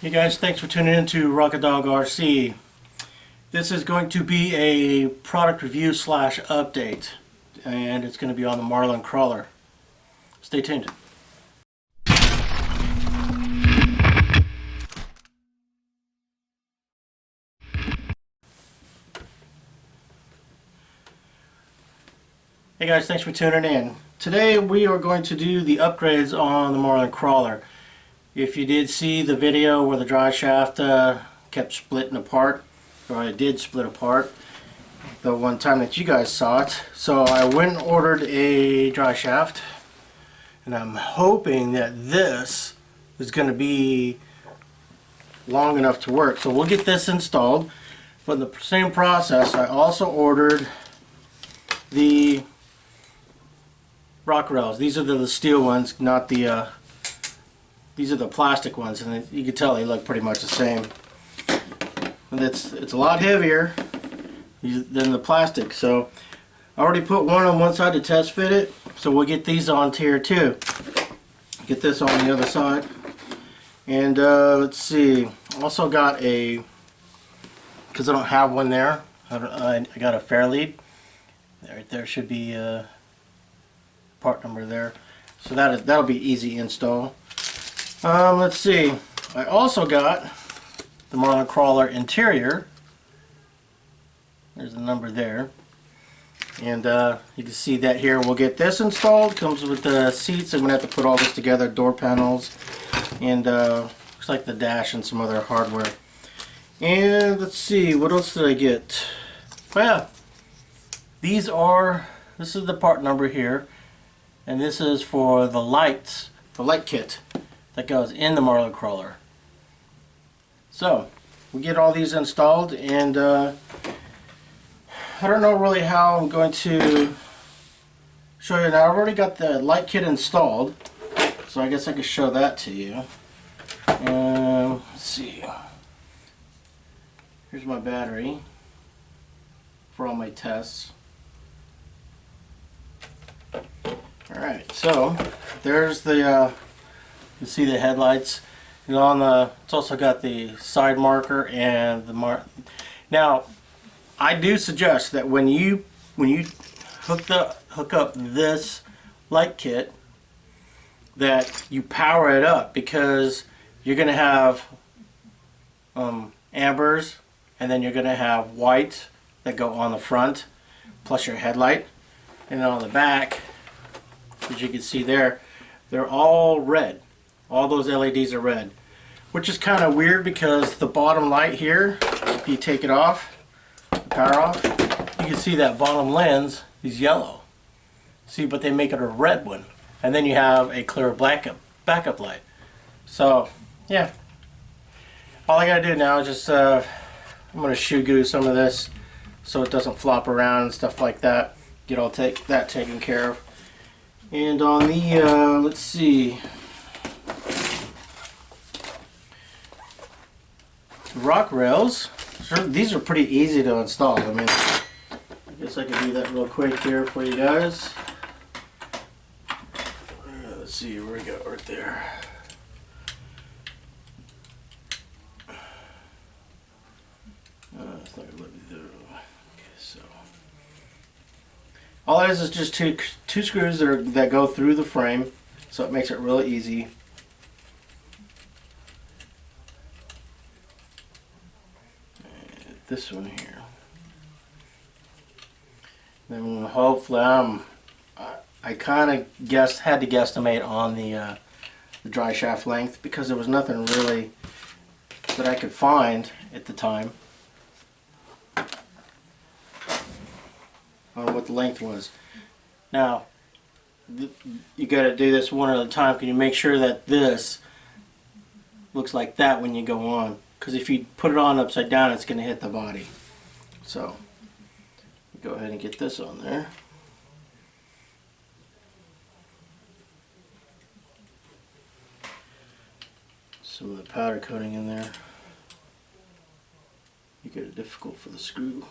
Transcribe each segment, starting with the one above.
Hey guys, thanks for tuning in to RocketDogRc. This is going to be a product review slash update, and it's going to be on the Marlin crawler. Stay tuned. Hey guys, thanks for tuning in. Today we are going to do the upgrades on the Marlin crawler. If you did see the video where the dry shaft kept splitting apart, or it did split apart the one time that you guys saw it, so I went and ordered a dry shaft, and I'm hoping that this is going to be long enough to work. So we'll get this installed, but in the same process I also ordered the rock rails. These are the steel ones, not the these are the plastic ones, and you can tell they look pretty much the same. And it's a lot heavier than the plastic, so I already put one on one side to test fit it, so we'll get these on tier 2. Get this on the other side. And let's see, also got a, because I don't have one there, I got a FAIRLEAD. Right there should be a part number there, so that'll be easy install. Let's see, I also got the Marlin crawler interior. There's the number there, and you can see that here. We'll get this installed. Comes with the seats. I'm gonna have to put all this together, door panels, and looks like the dash and some other hardware. And let's see, what else did I get? Oh yeah, this is the part number here, and this is for the lights, the light kit that goes in the Marlin crawler. So we get all these installed, and I don't know really how I'm going to show you now. I've already got the light kit installed, so I guess I could show that to you. Let's see, here's my battery for all my tests. Alright, so there's the you see the headlights, and on the, it's also got the side marker and the Now, I do suggest that when you hook up this light kit, that you power it up, because you're going to have ambers, and then you're going to have white that go on the front, plus your headlight, and then on the back, as you can see there, they're all red. All those LEDs are red, which is kind of weird, because the bottom light here, if you take it off, the power off, you can see that bottom lens is yellow. See, but they make it a red one, and then you have a clear backup light. So yeah, all I gotta do now is just I'm gonna shoe glue some of this so it doesn't flop around and stuff like that. Get all that taken care of. And on the let's see, rock rails, these are pretty easy to install. I mean, I guess I can do that real quick here for you guys. Let's see, where we go, right there. It's not gonna let me do it. Okay, so all it is just two screws that go through the frame, so it makes it really easy. This one here. Then hopefully I kind of had to guesstimate on the dry shaft length, because there was nothing really that I could find at the time on what the length was. Now you got to do this one at a time. Can you make sure that this looks like that when you go on? Because if you put it on upside down, it's going to hit the body. So go ahead and get this on there. Some of the powder coating in there. You get it difficult for the screw.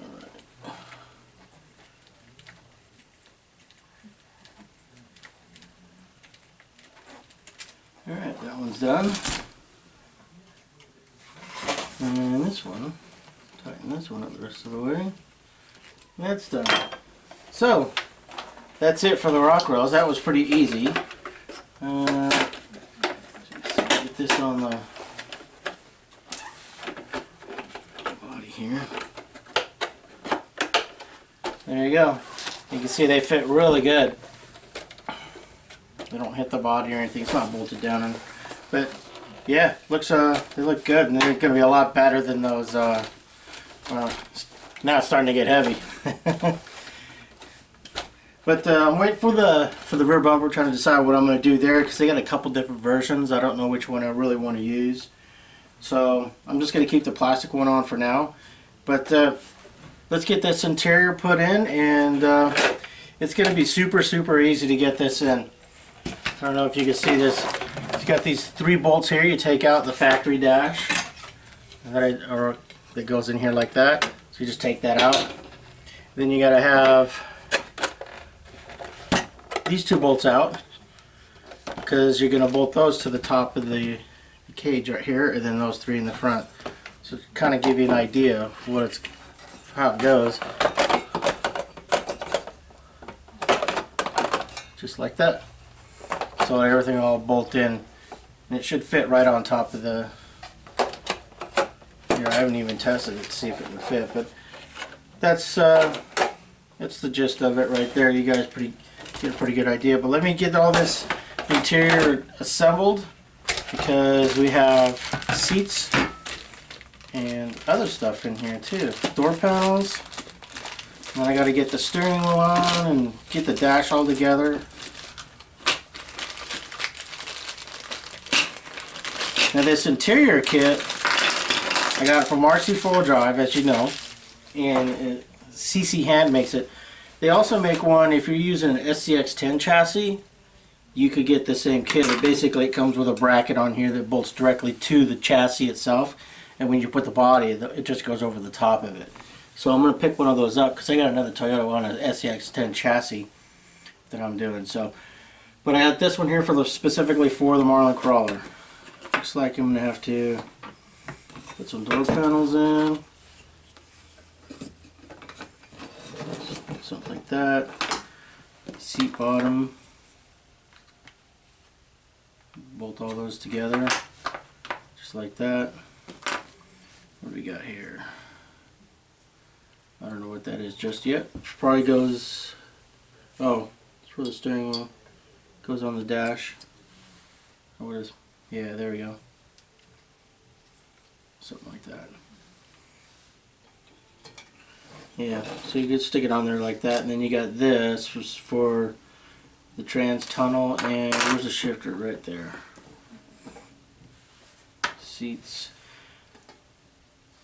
Alright. That one's done. And this one, tighten this one up the rest of the way. That's done. So, that's it for the rock rails. That was pretty easy. Get this on the body here. There you go. You can see they fit really good. They don't hit the body or anything. It's not bolted down. But yeah, looks they look good, and they're going to be a lot better than those. Now it's starting to get heavy. But I'm waiting for the rear bumper, trying to decide what I'm going to do there, because they got a couple different versions. I don't know which one I really want to use. So I'm just going to keep the plastic one on for now. But let's get this interior put in, and it's going to be super easy to get this in. I don't know if you can see this. It's got these 3 bolts here. You take out the factory dash, that goes in here like that. So you just take that out. Then you got to have these 2 bolts out, because you're going to bolt those to the top of the cage right here, and then those 3 in the front. So to kind of give you an idea of how it goes. Just like that. So everything will all bolt in, and it should fit right on top of the. Here, I haven't even tested it to see if it would fit, but that's the gist of it right there. You guys get a pretty good idea. But let me get all this interior assembled, because we have seats and other stuff in here too. Door panels. And I got to get the steering wheel on and get the dash all together. Now this interior kit, I got it from RC Full Drive, as you know, and CC Hand makes it. They also make one, if you're using an SCX-10 chassis, you could get the same kit. Basically it comes with a bracket on here that bolts directly to the chassis itself, and when you put the body, it just goes over the top of it. So I'm going to pick one of those up, because I got another Toyota one, an SCX-10 chassis that I'm doing. So, but I got this one here specifically for the Marlin crawler. Looks like I'm going to have to put some door panels in. Something like that. Seat bottom. Bolt all those together. Just like that. What do we got here? I don't know what that is just yet. Probably goes. Oh, it's for the steering wheel. Goes on the dash. Oh, what is? Yeah, there we go. Something like that. Yeah, so you could stick it on there like that, and then you got this for the trans tunnel, and there's a shifter right there. Seats.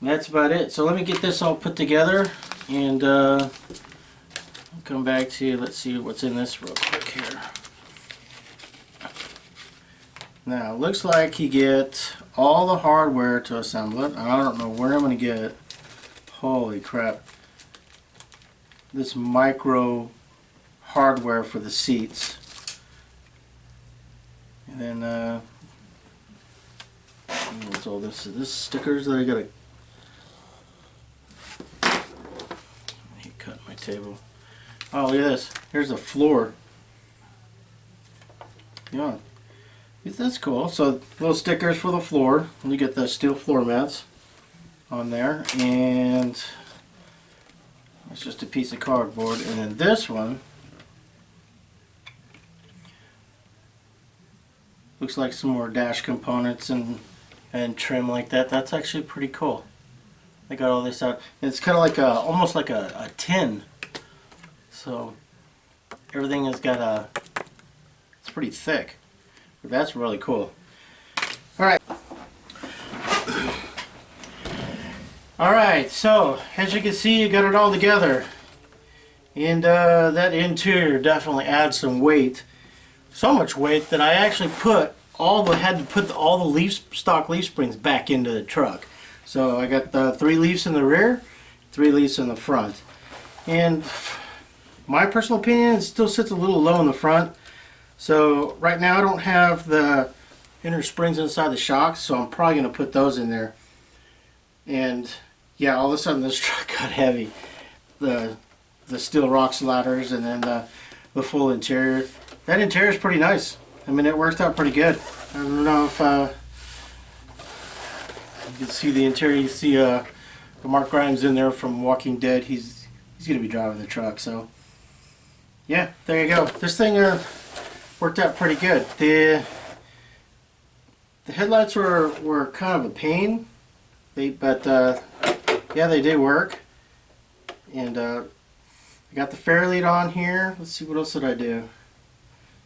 And that's about it. So let me get this all put together, and I'll come back to you. Let's see what's in this real quick here. Now, it looks like you get all the hardware to assemble it. I don't know where I'm going to get, holy crap, this micro hardware for the seats. And then, what's all this? Is this stickers that I got to... I hate cutting my table. Oh, look at this. Here's the floor. Yeah. That's cool. So little stickers for the floor. You get the steel floor mats on there, and it's just a piece of cardboard. And then this one looks like some more dash components and trim like that. That's actually pretty cool. I got all this out. It's kind of like almost like a tin. So everything has got it's pretty thick. That's really cool. Alright. Alright, so as you can see, you got it all together. And that interior definitely adds some weight. So much weight that I actually had to put all the stock leaf springs back into the truck. So I got the 3 leaves in the rear, 3 leaves in the front. And my personal opinion, it still sits a little low in the front. So right now I don't have the inner springs inside the shocks, so I'm probably going to put those in there. And yeah, all of a sudden this truck got heavy. The steel rock sliders and then the full interior. That interior is pretty nice. I mean, it worked out pretty good. I don't know if you can see the interior. You see Mark Grimes in there from Walking Dead. He's going to be driving the truck. So yeah, there you go. This thing worked out pretty good. The headlights were kind of a pain, but yeah, they did work. And I got the FAIRLEAD on here. Let's see, what else did I do?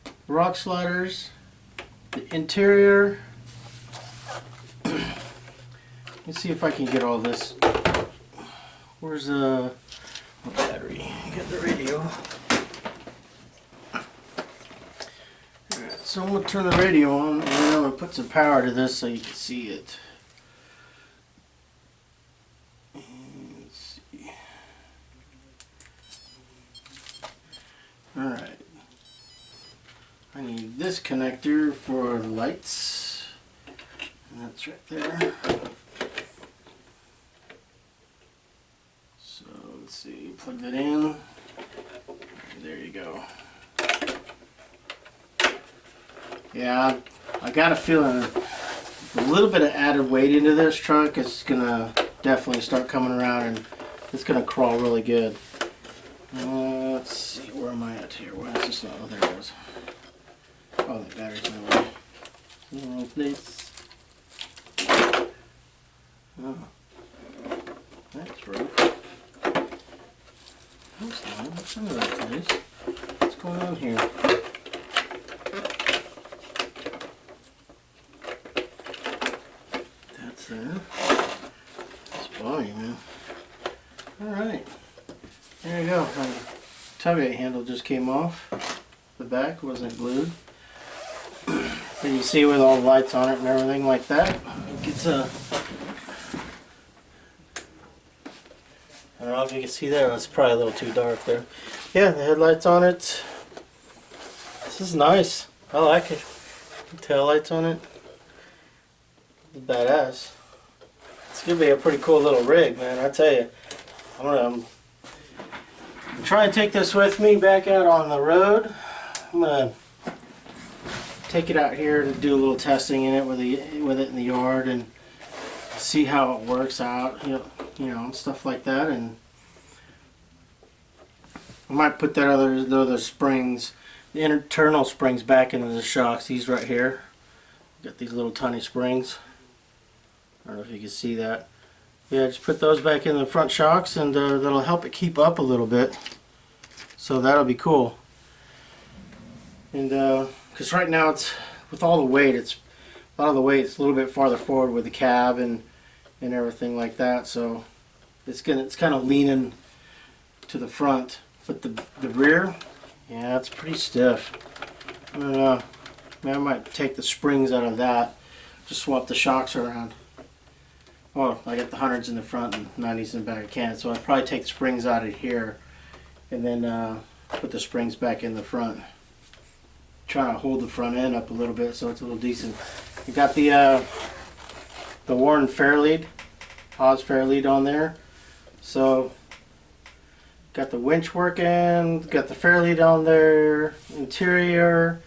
The rock sliders, the interior. Let's see if I can get all this. Where's the battery? Get the radio. Alright, so I'm going to turn the radio on and then I'm going to put some power to this so you can see it. Let's see. Alright. I need this connector for the lights. And that's right there. So let's see, plug that in. There you go. Yeah, I got a feeling a little bit of added weight into this truck is gonna definitely start coming around and it's gonna crawl really good. Let's see, where am I at here? Where is this? Oh, there it is. Oh, the battery's in the way. In the wrong place. Oh, that's right. What's in the right place? What's going on here? That's there. It's funny, man. Alright. There you go. The tailgate handle just came off. The back wasn't glued. And you see with all the lights on it and everything like that. It gets a... I don't know if you can see that. It's probably a little too dark there. Yeah, the headlights on it. This is nice. I like it. The tail lights on it. It's badass. It's gonna be a pretty cool little rig, man. I tell you. I'm gonna try and take this with me back out on the road. I'm gonna take it out here to do a little testing in it with it in the yard and see how it works out. You know, stuff like that, and I might put that other springs, the internal springs, back into the shocks. These right here, got these little tiny springs. I don't know if you can see that. Yeah, just put those back in the front shocks, and that'll help it keep up a little bit. So that'll be cool. And because right now it's with all the weight, a lot of the weight. It's a little bit farther forward with the cab and everything like that. So it's kind of leaning to the front, but the rear, yeah, it's pretty stiff. I don't know. I might take the springs out of that, just swap the shocks around. Well, I got the 100s in the front and 90s in the back. I can't, so I'd probably take the springs out of here and then put the springs back in the front. Trying to hold the front end up a little bit so it's a little decent. You got the Warren FAIRLEAD, HAWSE FAIRLEAD on there. So got the winch working, got the FAIRLEAD on there, interior.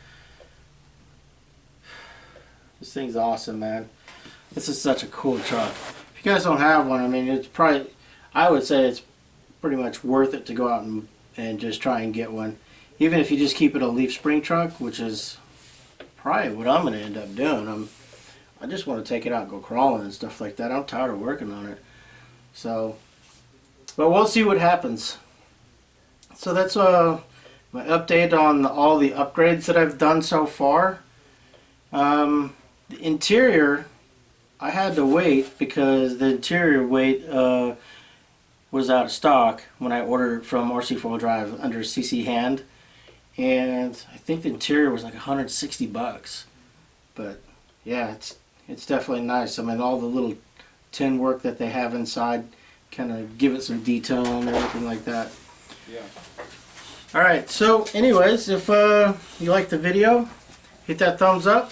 This thing's awesome, man. This is such a cool truck. If you guys don't have one, I mean, it's probably, I would say it's pretty much worth it to go out and just try and get one. Even if you just keep it a leaf spring truck, which is probably what I'm going to end up doing. I just want to take it out and go crawling and stuff like that. I'm tired of working on it. So, but we'll see what happens. So that's my update on all the upgrades that I've done so far. The interior, I had to wait because the interior weight was out of stock when I ordered it from RC Four Drive under CC Hand, and I think the interior was like 160 bucks. But yeah, it's definitely nice. I mean, all the little tin work that they have inside kind of give it some detail and everything like that. Yeah. Alright, so anyways, if you like the video, hit that thumbs up.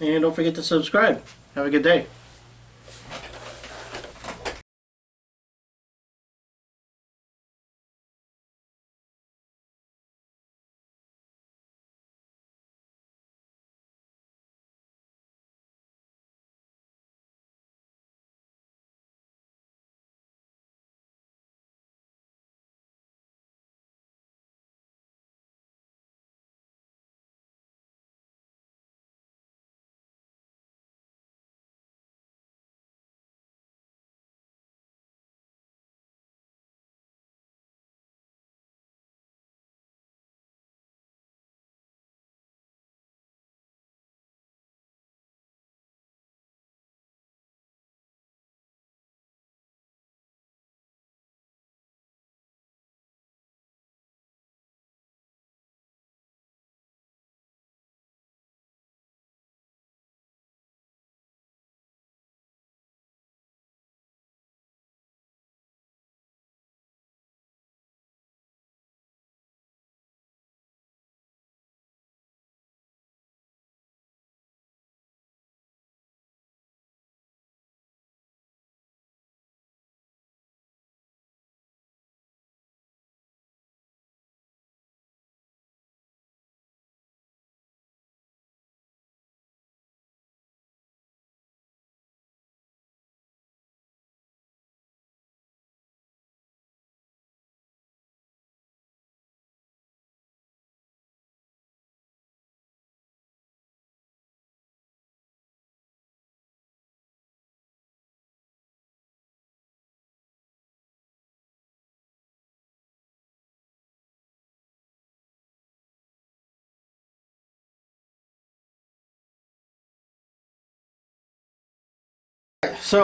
And don't forget to subscribe. Have a good day. So